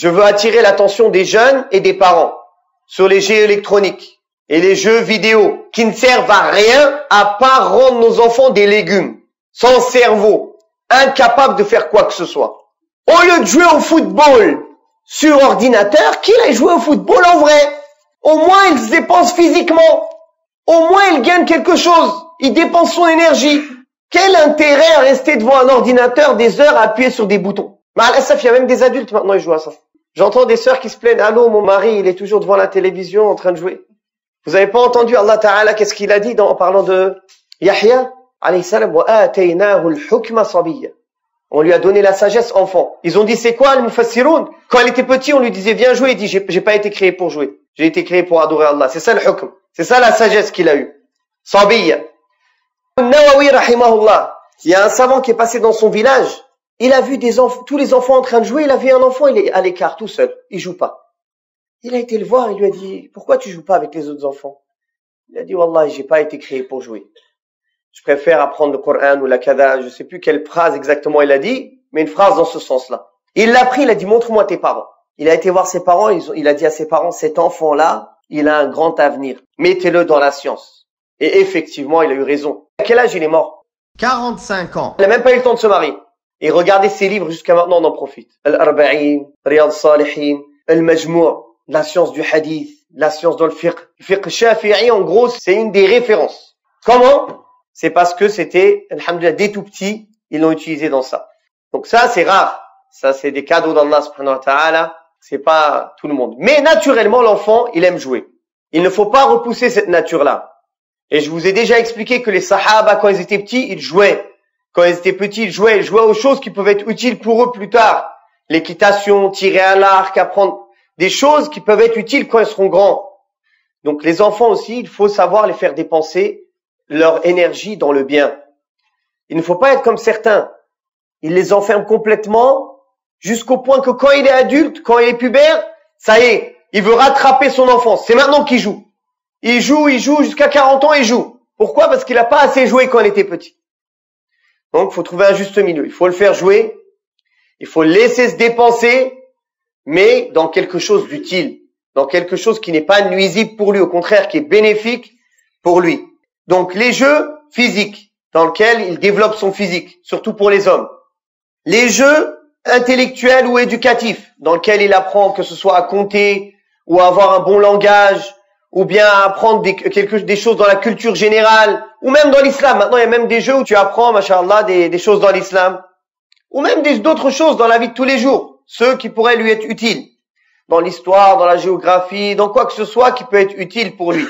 Je veux attirer l'attention des jeunes et des parents sur les jeux électroniques et les jeux vidéo qui ne servent à rien à part rendre nos enfants des légumes, sans cerveau, incapables de faire quoi que ce soit. Au lieu de jouer au football sur ordinateur, qu'il aille jouer au football en vrai. Au moins, il se dépense physiquement. Au moins, il gagne quelque chose. Il dépense son énergie. Quel intérêt à rester devant un ordinateur des heures à appuyer sur des boutons? Mais à l'Assaf, il y a même des adultes maintenant, ils jouent à ça. J'entends des sœurs qui se plaignent. Allô, mon mari, il est toujours devant la télévision en train de jouer. Vous avez pas entendu Allah Ta'ala, qu'est-ce qu'il a dit en parlant de Yahya, alayhi salam, wa ataynahu al-hukma sabiyya. On lui a donné la sagesse enfant. Ils ont dit, c'est quoi le mufassiroun? Quand il était petit, on lui disait, viens jouer. Il dit, j'ai pas été créé pour jouer. J'ai été créé pour adorer Allah. C'est ça le hukm. C'est ça la sagesse qu'il a eue. Sabiyya. Nawawi, rahimahullah. Il y a un savant qui est passé dans son village. Il a vu tous les enfants en train de jouer. Il a vu un enfant, il est à l'écart, tout seul. Il joue pas. Il a été le voir. Il lui a dit, pourquoi tu joues pas avec les autres enfants? Il a dit, Wallah, j'ai pas été créé pour jouer. Je préfère apprendre le Coran ou la Kada. Je sais plus quelle phrase exactement il a dit, mais une phrase dans ce sens-là. Il l'a pris, il a dit, montre-moi tes parents. Il a été voir ses parents, il a dit à ses parents, cet enfant-là, il a un grand avenir. Mettez-le dans la science. Et effectivement, il a eu raison. À quel âge il est mort? 45 ans. Il n'a même pas eu le temps de se marier. Et regardez ses livres jusqu'à maintenant, on en profite. Al-Arba'in, Riyad Salihin, Al-Majmou', la science du hadith, la science dans le fiqh. Le fiqh shafi'i, en gros, c'est une des références. Comment? C'est parce que c'était, alhamdoulilah, dès tout petit, ils l'ont utilisé dans ça. Donc ça, c'est rare. Ça, c'est des cadeaux d'Allah subhanahu wa ta'ala. C'est pas tout le monde. Mais naturellement, l'enfant, il aime jouer. Il ne faut pas repousser cette nature-là. Et je vous ai déjà expliqué que les sahaba, quand ils étaient petits, ils jouaient. Quand ils étaient petits, ils jouaient aux choses qui peuvent être utiles pour eux plus tard. L'équitation, tirer à l'arc, apprendre des choses qui peuvent être utiles quand ils seront grands. Donc les enfants aussi, il faut savoir les faire dépenser leur énergie dans le bien. Il ne faut pas être comme certains. Ils les enferment complètement jusqu'au point que quand il est adulte, quand il est pubère, ça y est, il veut rattraper son enfance. C'est maintenant qu'il joue. Il joue jusqu'à 40 ans, il joue. Pourquoi? Parce qu'il n'a pas assez joué quand il était petit. Donc, il faut trouver un juste milieu. Il faut le faire jouer. Il faut le laisser se dépenser, mais dans quelque chose d'utile. Dans quelque chose qui n'est pas nuisible pour lui. Au contraire, qui est bénéfique pour lui. Donc, les jeux physiques, dans lesquels il développe son physique, surtout pour les hommes. Les jeux intellectuels ou éducatifs, dans lesquels il apprend que ce soit à compter, ou à avoir un bon langage, ou bien à apprendre des choses dans la culture générale, ou même dans l'islam. Maintenant, il y a même des jeux où tu apprends, machallah, des choses dans l'islam. Ou même d'autres choses dans la vie de tous les jours. Ceux qui pourraient lui être utiles. Dans l'histoire, dans la géographie, dans quoi que ce soit qui peut être utile pour lui.